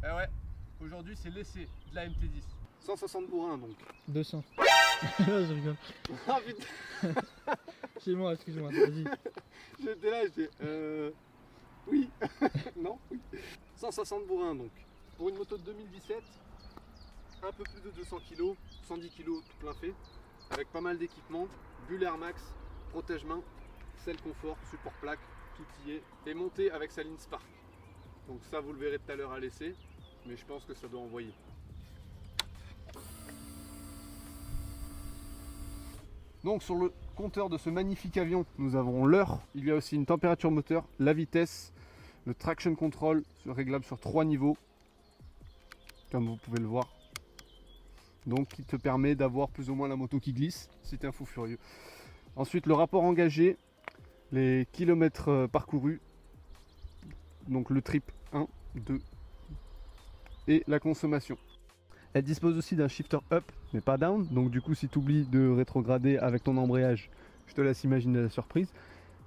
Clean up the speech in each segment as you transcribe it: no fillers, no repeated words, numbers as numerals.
Eh ouais, aujourd'hui c'est l'essai de la MT10. 160 bourrins donc. 200. Je rigole. Ah putain. C'est moi, excuse-moi, vas-y. J'étais là, oui. Non, oui. 160 bourrins donc. Pour une moto de 2017, un peu plus de 200 kg, 110 kg tout plein fait, avec pas mal d'équipements, bulle Air Max, protège-main, selle confort, support plaque, tout y est, et monté avec sa ligne Spark. Donc ça vous le verrez tout à l'heure à l'essai, mais je pense que ça doit envoyer. Donc sur le compteur de ce magnifique avion, nous avons l'heure, il y a aussi une température moteur, la vitesse, le traction control réglable sur 3 niveaux, comme vous pouvez le voir. Donc qui te permet d'avoir plus ou moins la moto qui glisse, si tu es un fou furieux. Ensuite le rapport engagé, les kilomètres parcourus, donc le trip 1, 2 et la consommation. Elle dispose aussi d'un shifter up mais pas down, donc du coup si tu oublies de rétrograder avec ton embrayage, je te laisse imaginer la surprise,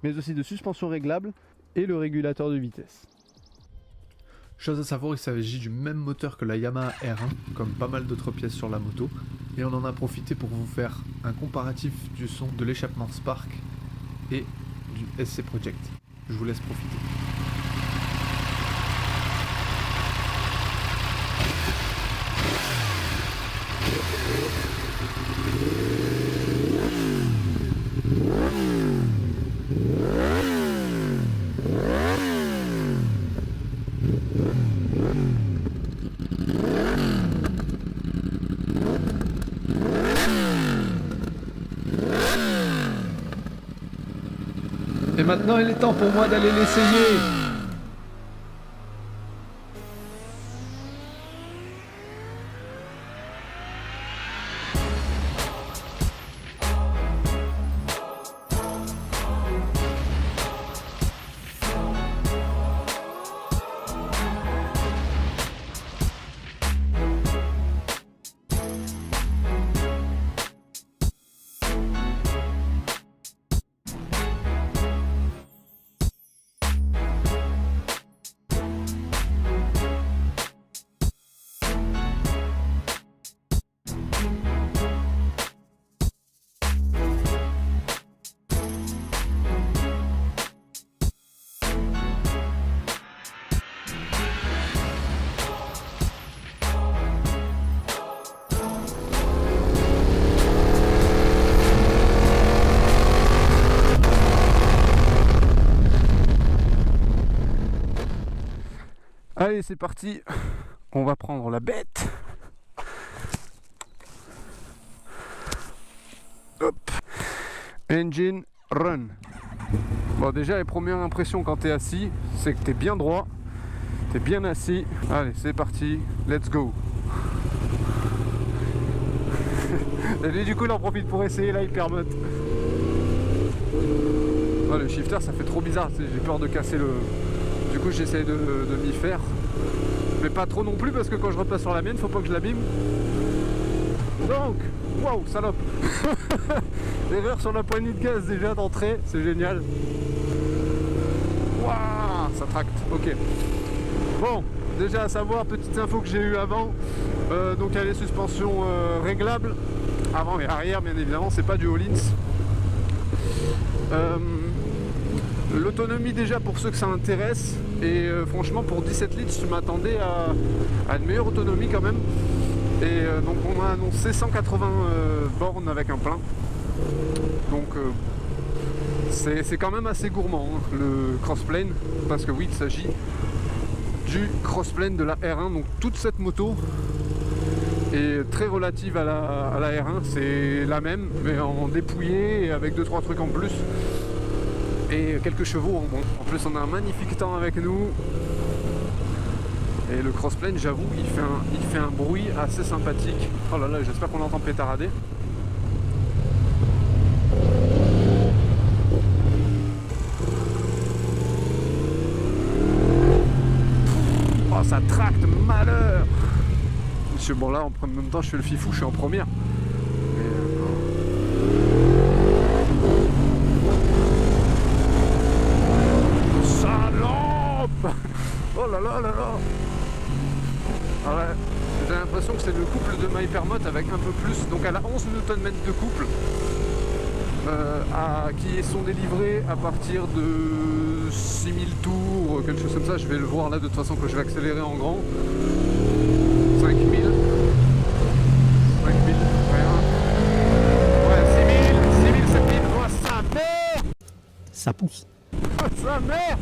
mais aussi de suspension réglable et le régulateur de vitesse. Chose à savoir, il s'agit du même moteur que la Yamaha R1, comme pas mal d'autres pièces sur la moto, et on en a profité pour vous faire un comparatif du son de l'échappement Spark et du SC Project. Je vous laisse profiter. Et maintenant il est temps pour moi d'aller l'essayer. Allez c'est parti, on va prendre la bête. Hop. Engine run. Bon déjà les premières impressions quand tu es assis, c'est que tu es bien droit, tu es bien assis. Allez c'est parti, let's go. Et lui du coup il en profite pour essayer la hypermote. Oh, le shifter ça fait trop bizarre, j'ai peur de casser le... Du coup j'essaie de m'y faire. Mais pas trop non plus parce que quand je repasse sur la mienne, faut pas que je l'abîme. Donc, waouh, salope. Erreur sur la poignée de gaz déjà d'entrée, c'est génial. Waouh, ça tracte, ok. Bon, déjà à savoir, petite info que j'ai eu avant. Donc il y a les suspensions réglables. Avant et arrière bien évidemment, c'est pas du Hollins. L'autonomie déjà pour ceux que ça intéresse, et franchement pour 17 litres je m'attendais à une meilleure autonomie quand même, et donc on a annoncé 180 bornes avec un plein, donc c'est quand même assez gourmand hein, le crossplane, parce que oui il s'agit du crossplane de la R1, donc toute cette moto est très relative à la R1, c'est la même mais en dépouillé et avec 2-3 trucs en plus. Et quelques chevaux en bon. En plus on a un magnifique temps avec nous. Et le crossplane j'avoue il fait un bruit assez sympathique. Oh là là j'espère qu'on l'entend pétarader. Oh ça tracte malheur. Monsieur bon là en même temps je fais le fifou, je suis en première. Oh là là là là. Alors là, j'ai l'impression que c'est le couple de ma Hypermote avec un peu plus. Donc elle a 11 Nm de couple qui sont délivrés à partir de 6000 tours, quelque chose comme ça. Je vais le voir là de toute façon quand je vais accélérer en grand. 5000. 5000, rien. Ouais, 6000, 7000. Oh sa mère! Ça pousse. Oh sa mère!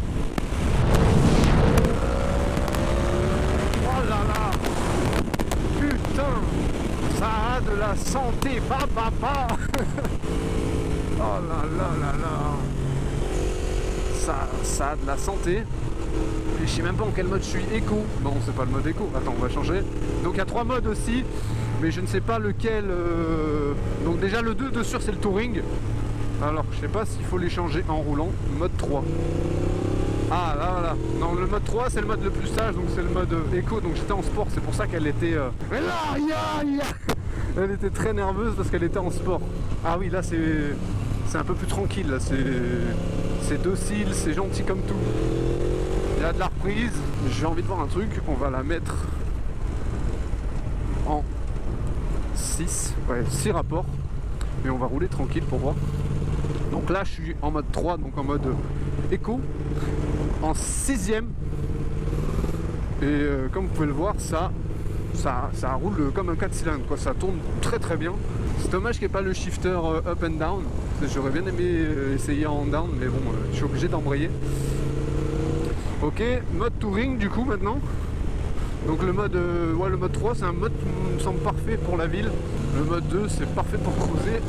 Oh là là! Putain! Ça a de la santé, papa! Oh là là là là! Ça a de la santé. Et je sais même pas en quel mode je suis. Éco. Bon, c'est pas le mode éco. Attends, on va changer. Donc il y a 3 modes aussi. Mais je ne sais pas lequel. Donc déjà le 2 de sûr c'est le touring. Alors je sais pas s'il faut les changer en roulant. Mode 3. Ah là voilà. Non, le mode 3 c'est le mode le plus sage. Donc c'est le mode éco. Donc j'étais en sport. C'est pour ça qu'elle était. Elle était très nerveuse parce qu'elle était en sport. Ah oui, là c'est un peu plus tranquille. Là c'est docile, c'est gentil comme tout. Il y a de la reprise. J'ai envie de voir un truc. On va la mettre en 6. Ouais, 6 rapports. Et on va rouler tranquille pour voir. Donc là, je suis en mode 3, donc en mode éco. En 6ème. Et comme vous pouvez le voir, ça roule comme un 4 cylindres. Quoi. Ça tourne très très bien. C'est dommage qu'il n'y ait pas le shifter up and down. J'aurais bien aimé essayer en down, mais bon, je suis obligé d'embrayer. Ok, mode touring du coup maintenant. Donc le mode 3 c'est un mode qui me semble parfait pour la ville. Le mode 2 c'est parfait pour cruiser.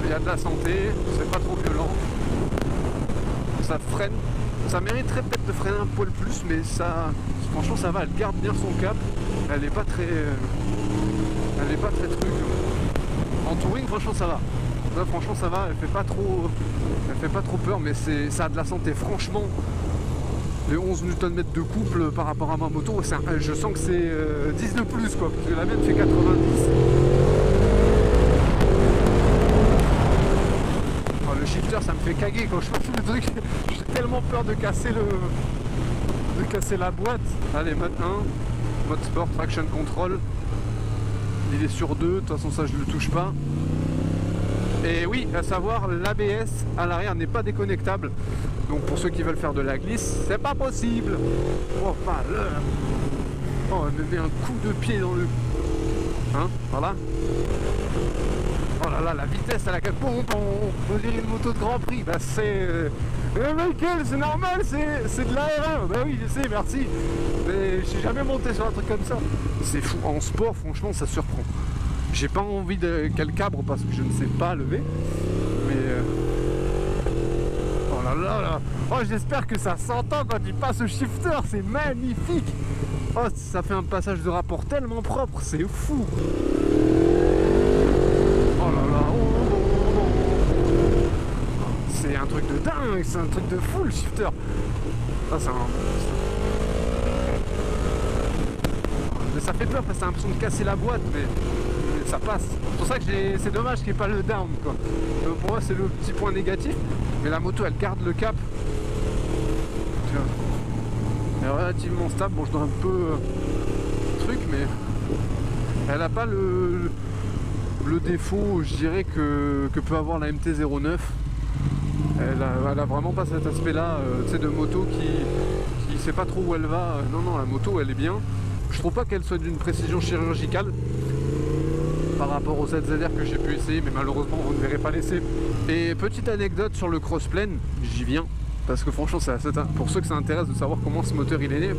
Il y a de la santé, c'est pas trop violent. Ça freine. Ça mériterait peut-être de freiner un poil plus, mais ça, franchement ça va, elle garde bien son cap. Elle est pas très truc. En touring franchement ça va. Là, franchement ça va, elle fait pas trop peur, mais ça a de la santé. Franchement, les 11 Nm de couple par rapport à ma moto, je sens que c'est 10 de plus quoi, parce que la mienne fait 90. Oh, le shifter ça me fait caguer quand je passe le truc. J'ai tellement peur de casser la boîte. Allez, mode 1, mode sport, traction control. Il est sur 2, de toute façon ça je le touche pas. Et oui, à savoir, l'ABS à l'arrière n'est pas déconnectable. Donc pour ceux qui veulent faire de la glisse, c'est pas possible. Oh, pas l'heure. Oh, elle me met un coup de pied dans le... Hein, voilà. Oh là là, la vitesse à laquelle... On dirait une moto de Grand Prix. Bah c'est... Michael, c'est normal, c'est de la R1. Bah oui, je sais, merci. Mais j'ai jamais monté sur un truc comme ça. C'est fou. En sport, franchement, ça surprend. J'ai pas envie qu'elle cabre parce que je ne sais pas lever. Mais... Oh là là là. Oh, j'espère que ça s'entend quand il passe au shifter. C'est magnifique. Oh, ça fait un passage de rapport tellement propre. C'est fou. Oh là là. C'est un truc de dingue. C'est un truc de fou le shifter. Ah, c'est un... Mais ça fait peur parce que t'as l'impression de casser la boîte. Mais ça passe. C'est pour ça que c'est dommage qu'il n'y ait pas le down quoi. Donc pour moi c'est le petit point négatif. Mais la moto elle garde le cap. Tu vois. Elle est relativement stable. Bon je dois un peu truc mais elle n'a pas le défaut je dirais que peut avoir la MT-09. Elle a vraiment pas cet aspect là de moto qui sait pas trop où elle va. Non la moto elle est bien. Je trouve pas qu'elle soit d'une précision chirurgicale par rapport au ZZR que j'ai pu essayer, mais malheureusement vous ne verrez pas l'essai. Et petite anecdote sur le crossplane, j'y viens, parce que franchement pour ceux que ça intéresse de savoir comment ce moteur il est né,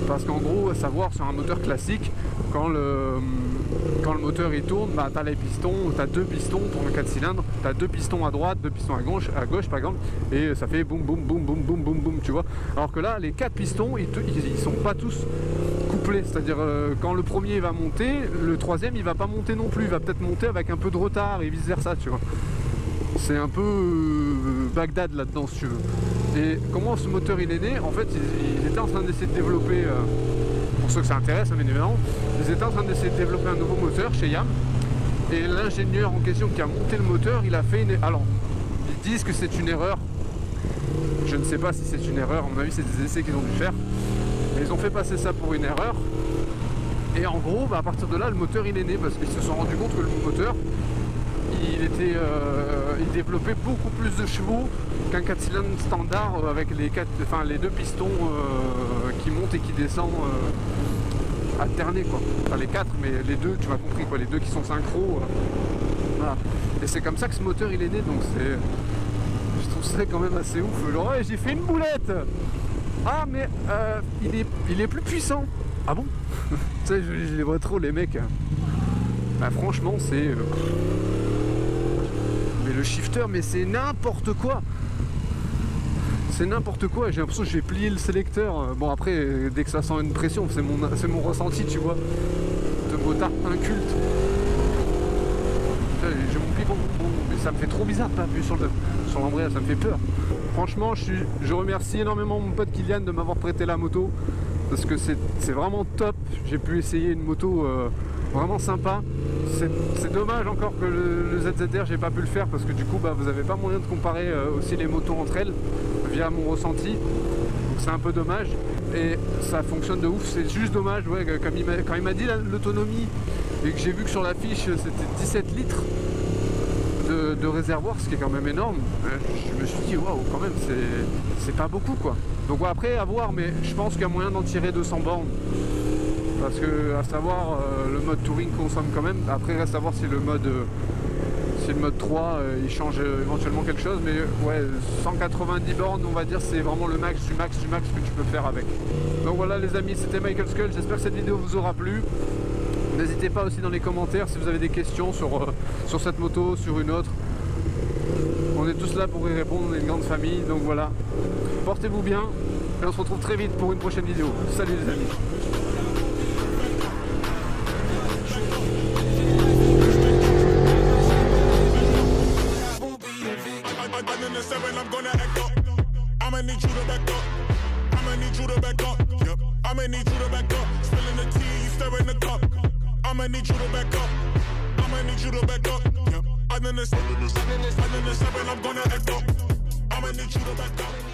parce qu'en gros, à savoir sur un moteur classique, quand le moteur il tourne, bah t'as les pistons, t'as 2 pistons pour un 4 cylindres, t'as 2 pistons à droite, 2 pistons à gauche par exemple, et ça fait boum boum boum boum boum boum boum, tu vois. Alors que là, les 4 pistons, ils sont pas tous couplés, c'est-à-dire quand le premier va monter, le troisième il va pas monter non plus, il va peut-être monter avec un peu de retard et vice versa, tu vois. C'est un peu Bagdad là-dedans si tu veux. Et comment ce moteur il est né? En fait ils étaient en train d'essayer de développer, pour ceux que ça intéresse bien évidemment, ils étaient en train d'essayer de développer un nouveau moteur chez Yam. Et l'ingénieur en question qui a monté le moteur, il a fait une... Alors, ils disent que c'est une erreur. Je ne sais pas si c'est une erreur, à mon avis c'est des essais qu'ils ont dû faire. Mais ils ont fait passer ça pour une erreur. Et en gros, à partir de là, le moteur il est né parce qu'ils se sont rendus compte que le moteur il développait beaucoup plus de chevaux qu'un 4 cylindres standard avec les deux pistons qui montent et qui descendent alternés quoi. Enfin les 4 mais les deux, tu m'as compris quoi, les deux qui sont synchro. Voilà. Et c'est comme ça que ce moteur il est né, donc je trouve ça quand même assez ouf. Genre ouais, j'ai fait une boulette. Ah mais il est plus puissant. Ah bon? Tu sais, je les vois trop les mecs. Bah franchement c'est... Mais le shifter, mais c'est n'importe quoi. C'est n'importe quoi. J'ai l'impression que j'ai plié le sélecteur. Bon après, dès que ça sent une pression, c'est mon ressenti, tu vois. De motard inculte. J'ai mon pli pour mais ça me fait trop bizarre de pas appuyer sur l'embrayage, ça me fait peur. Franchement, je remercie énormément mon pote Kylian de m'avoir prêté la moto. Parce que c'est vraiment top. J'ai pu essayer une moto vraiment sympa. C'est dommage encore que le ZZR j'ai pas pu le faire parce que du coup vous avez pas moyen de comparer aussi les motos entre elles via mon ressenti, donc c'est un peu dommage et ça fonctionne de ouf. C'est juste dommage ouais, quand il m'a dit l'autonomie et que j'ai vu que sur la fiche c'était 17 litres de réservoir, ce qui est quand même énorme, je me suis dit waouh, quand même c'est pas beaucoup quoi. Donc ouais, après à voir, mais je pense qu'il y a moyen d'en tirer 200 bornes. Parce que, à savoir, le mode touring consomme quand même. Après, reste à voir si le mode 3, il change éventuellement quelque chose. Mais ouais, 190 bornes, on va dire, c'est vraiment le max du max du max que tu peux faire avec. Donc voilà les amis, c'était Michael Skull. J'espère que cette vidéo vous aura plu. N'hésitez pas aussi dans les commentaires si vous avez des questions sur cette moto, sur une autre. On est tous là pour y répondre, on est une grande famille. Donc voilà, portez-vous bien. Et on se retrouve très vite pour une prochaine vidéo. Salut les amis. I'ma need you to back up. I'ma need you to back up. Yep. I'ma need you to back up. Spilling the tea, you stirring the cup. I'ma need you to back up. I'ma need you to back up. Yep. I'm in the 7, I'm gonna echo. I'ma need you to back up.